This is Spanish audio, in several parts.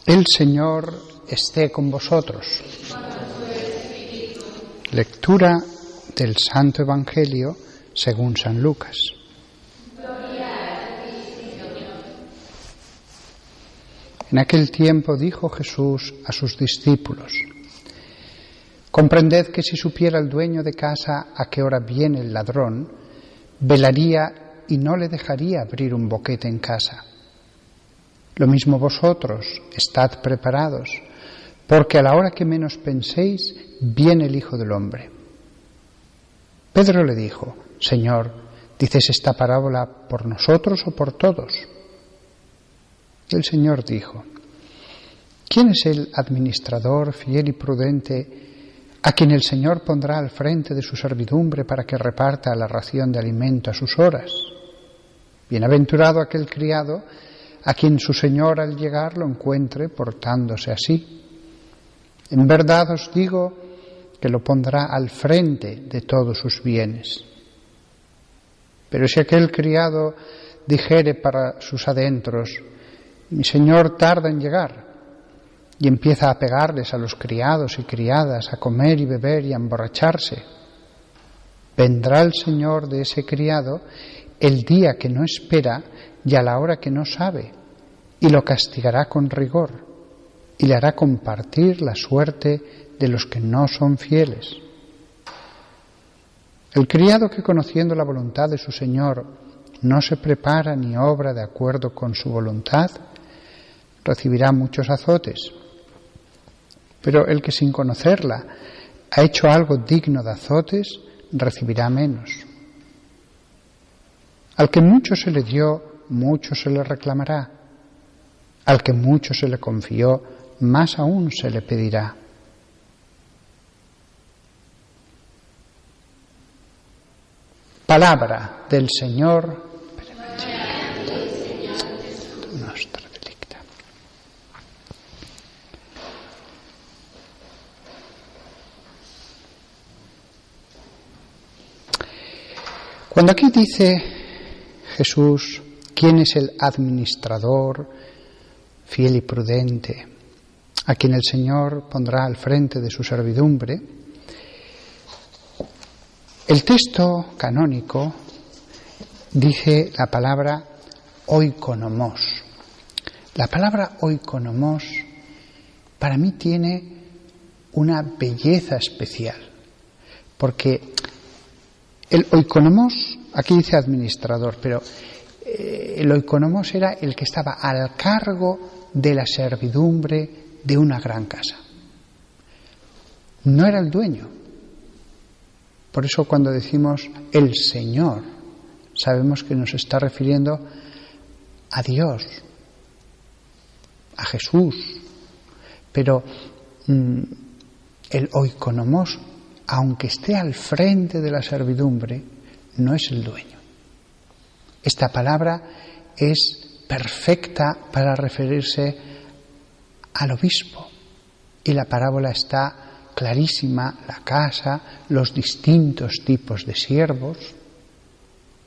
El Señor esté con vosotros. Lectura del Santo Evangelio según San Lucas. En aquel tiempo dijo Jesús a sus discípulos: comprended que si supiera el dueño de casa a qué hora viene el ladrón, velaría y no le dejaría abrir un boquete en casa. Lo mismo vosotros, estad preparados, porque a la hora que menos penséis, viene el Hijo del Hombre. Pedro le dijo: Señor, ¿dices esta parábola por nosotros o por todos? Y el Señor dijo: ¿quién es el administrador fiel y prudente a quien el Señor pondrá al frente de su servidumbre para que reparta la ración de alimento a sus horas? Bienaventurado aquel criado a quien su Señor al llegar lo encuentre portándose así. En verdad os digo que lo pondrá al frente de todos sus bienes. Pero si aquel criado dijere para sus adentros: mi Señor tarda en llegar, y empieza a pegarles a los criados y criadas, a comer y beber y a emborracharse, vendrá el Señor de ese criado el día que no espera y a la hora que no sabe, y lo castigará con rigor, y le hará compartir la suerte de los que no son fieles. El criado que, conociendo la voluntad de su Señor, no se prepara ni obra de acuerdo con su voluntad, recibirá muchos azotes. Pero el que sin conocerla ha hecho algo digno de azotes, recibirá menos. Al que mucho se le dio, mucho se le reclamará. Al que mucho se le confió, más aún se le pedirá. Palabra del Señor. Cuando aquí dice Jesús: ¿quién es el administrador fiel y prudente a quien el Señor pondrá al frente de su servidumbre? El texto canónico dice la palabra oikonomos. La palabra oikonomos para mí tiene una belleza especial, porque el oikonomos, aquí dice administrador, pero el oikonomos era el que estaba al cargo de la servidumbre de una gran casa. No era el dueño. Por eso cuando decimos el Señor, sabemos que nos está refiriendo a Dios, a Jesús. Pero el oikonomos, aunque esté al frente de la servidumbre, no es el dueño. Esta palabra es perfecta para referirse al obispo, y la parábola está clarísima: la casa, los distintos tipos de siervos,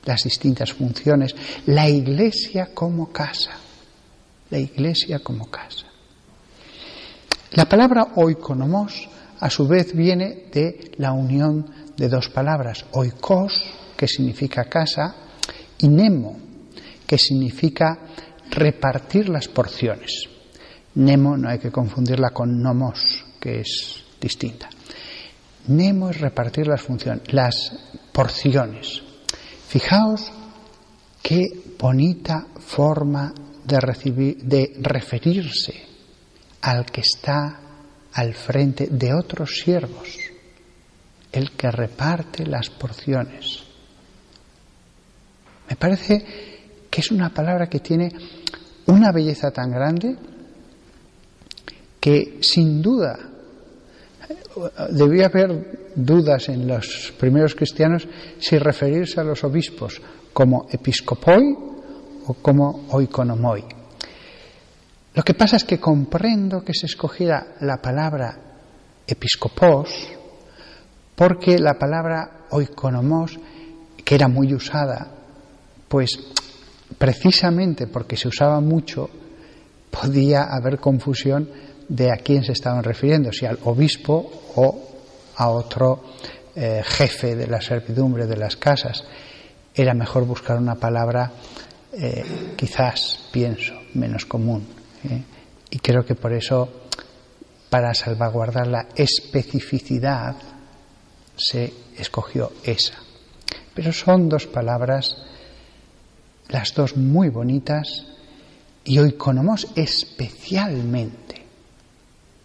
las distintas funciones, la Iglesia como casa, la Iglesia como casa. La palabra oikonomos a su vez viene de la unión de dos palabras: oikos, que significa casa, y nemo, que significa repartir las porciones. Nemo no hay que confundirla con nomos, que es distinta. Nemo es repartir las porciones. Fijaos qué bonita forma de referirse al que está al frente de otros siervos, el que reparte las porciones. Me parece que es una palabra que tiene una belleza tan grande que sin duda debía haber dudas en los primeros cristianos si referirse a los obispos como episcopoi o como oikonomoi. Lo que pasa es que comprendo que se escogiera la palabra episcopos porque la palabra oikonomos, que era muy usada, pues precisamente porque se usaba mucho, podía haber confusión de a quién se estaban refiriendo, si al obispo o a otro jefe de la servidumbre de las casas. Era mejor buscar una palabra quizás, pienso, menos común. Y creo que por eso, para salvaguardar la especificidad, se escogió esa. Pero son dos palabras, las dos muy bonitas, y oikonomos especialmente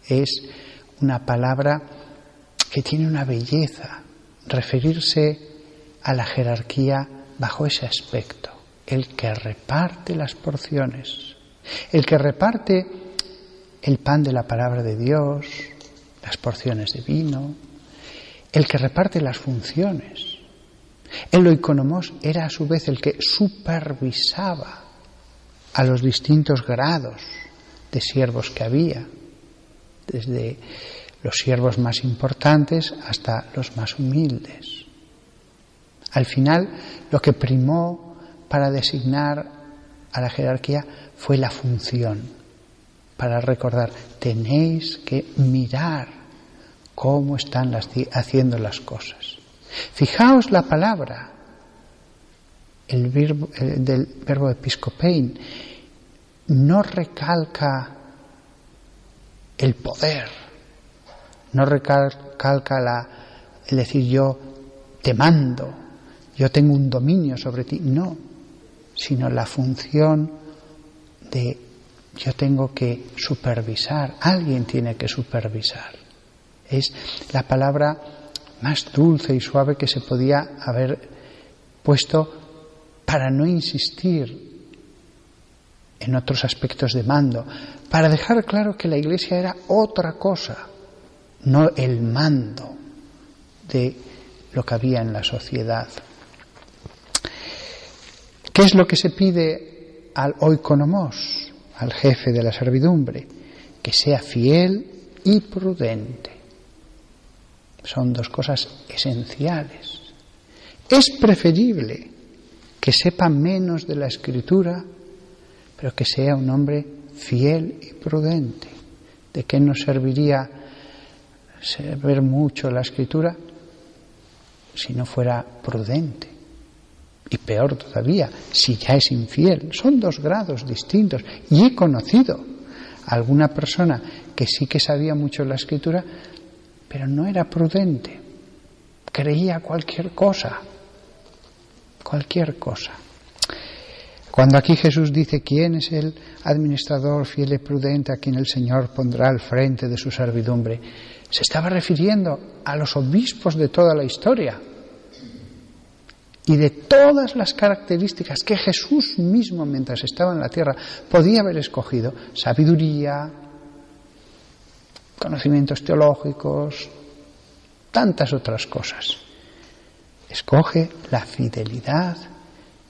es una palabra que tiene una belleza, referirse a la jerarquía bajo ese aspecto, el que reparte las porciones, el que reparte el pan de la palabra de Dios, las porciones de vino, el que reparte las funciones. El oikonomos era a su vez el que supervisaba a los distintos grados de siervos que había, desde los siervos más importantes hasta los más humildes. Al final, lo que primó para designar a la jerarquía fue la función, para recordar, tenéis que mirar cómo están haciendo las cosas. Fijaos la palabra, del verbo episcopein, no recalca el poder, no recalca el decir yo te mando, yo tengo un dominio sobre ti, no, sino la función de yo tengo que supervisar, alguien tiene que supervisar. Es la palabra más dulce y suave que se podía haber puesto para no insistir en otros aspectos de mando, para dejar claro que la Iglesia era otra cosa, no el mando de lo que había en la sociedad. ¿Qué es lo que se pide al oikonomos, al jefe de la servidumbre? Que sea fiel y prudente. Son dos cosas esenciales. Es preferible que sepa menos de la Escritura, pero que sea un hombre fiel y prudente. ¿De qué nos serviría saber mucho la Escritura si no fuera prudente? Y peor todavía, si ya es infiel. Son dos grados distintos. Y he conocido a alguna persona que sí que sabía mucho la Escritura, pero no era prudente. Creía cualquier cosa. Cualquier cosa. Cuando aquí Jesús dice quién es el administrador fiel y prudente a quien el Señor pondrá al frente de su servidumbre, se estaba refiriendo a los obispos de toda la historia y de todas las características que Jesús mismo, mientras estaba en la tierra, podía haber escogido: sabiduría, conocimientos teológicos, tantas otras cosas. Escoge la fidelidad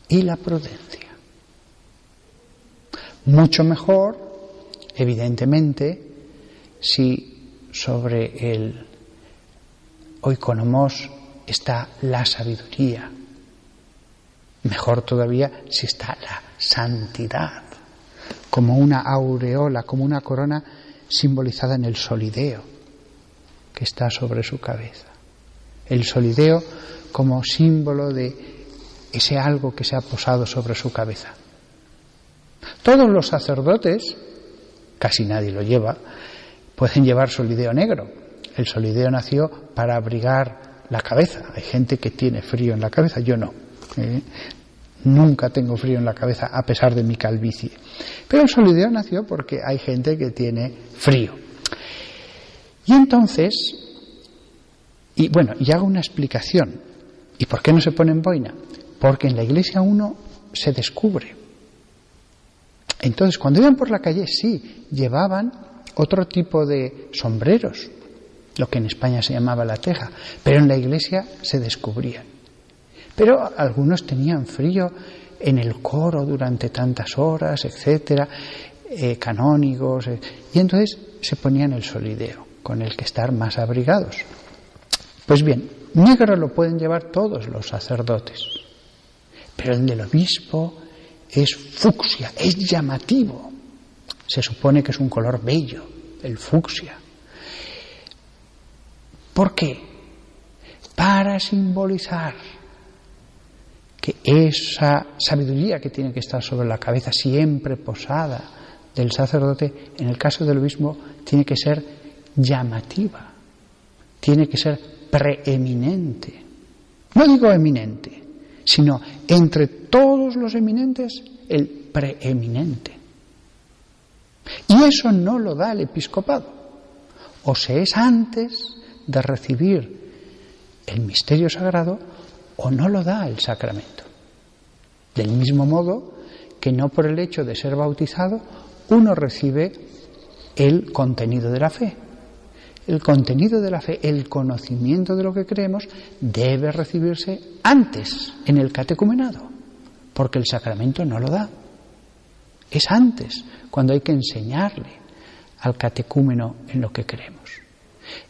y la prudencia. Mucho mejor, evidentemente, si sobre el oikonomos está la sabiduría. Mejor todavía si está la santidad, como una aureola, como una corona simbolizada en el solideo que está sobre su cabeza. El solideo como símbolo de ese algo que se ha posado sobre su cabeza. Todos los sacerdotes, casi nadie lo lleva, pueden llevar solideo negro. El solideo nació para abrigar la cabeza. Hay gente que tiene frío en la cabeza, yo no. Nunca tengo frío en la cabeza a pesar de mi calvicie. Pero el solideo nació porque hay gente que tiene frío. Y entonces, y hago una explicación. ¿Y por qué no se pone en boina? Porque en la iglesia uno se descubre. Entonces, cuando iban por la calle, sí, llevaban otro tipo de sombreros, lo que en España se llamaba la teja, pero en la iglesia se descubrían. Pero algunos tenían frío en el coro durante tantas horas, etcétera, canónigos, y entonces se ponían el solideo, con el que estar más abrigados. Pues bien, negro lo pueden llevar todos los sacerdotes, pero el del obispo es fucsia, es llamativo, Se supone que es un color bello, el fucsia. ¿Por qué? Para simbolizar que esa sabiduría que tiene que estar sobre la cabeza, siempre posada del sacerdote, en el caso del obispo, tiene que ser llamativa, tiene que ser preeminente. No digo eminente, sino entre todos los eminentes, el preeminente. Y eso no lo da el episcopado. O se es antes de recibir el misterio sagrado, o no lo da el sacramento. Del mismo modo que no por el hecho de ser bautizado uno recibe el contenido de la fe. El contenido de la fe, el conocimiento de lo que creemos, debe recibirse antes en el catecumenado, porque el sacramento no lo da. Es antes, cuando hay que enseñarle al catecúmeno en lo que creemos.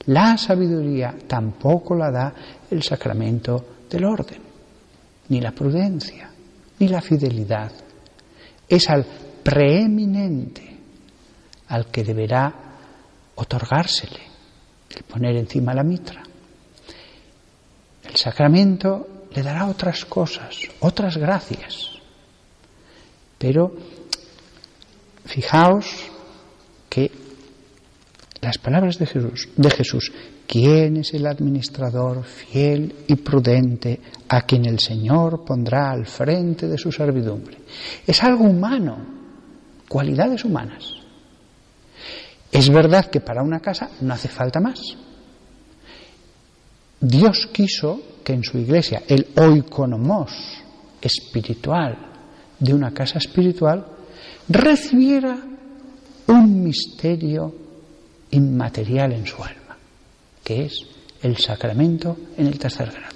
La sabiduría tampoco la da el sacramento del orden, ni la prudencia, ni la fidelidad. Es al preeminente al que deberá otorgársele el poner encima la mitra. El sacramento le dará otras cosas, otras gracias. Pero fijaos que las palabras de Jesús, ¿quién es el administrador fiel y prudente a quien el Señor pondrá al frente de su servidumbre? Es algo humano, cualidades humanas. Es verdad que para una casa no hace falta más. Dios quiso que en su iglesia el oikonomos espiritual de una casa espiritual recibiera un misterio inmaterial en su alma, que es el sacramento en el tercer grado.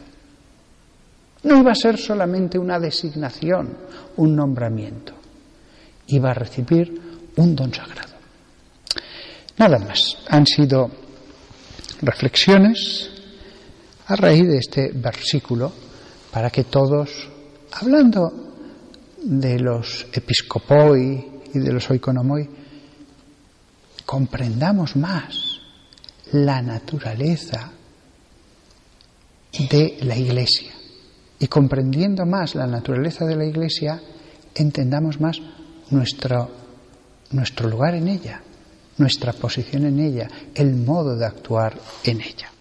No iba a ser solamente una designación, un nombramiento, iba a recibir un don sagrado. Nada más, han sido reflexiones a raíz de este versículo para que todos, hablando de los episcopoi y de los oikonomoi, comprendamos más la naturaleza de la Iglesia. Y comprendiendo más la naturaleza de la Iglesia, entendamos más nuestro lugar en ella, nuestra posición en ella, el modo de actuar en ella.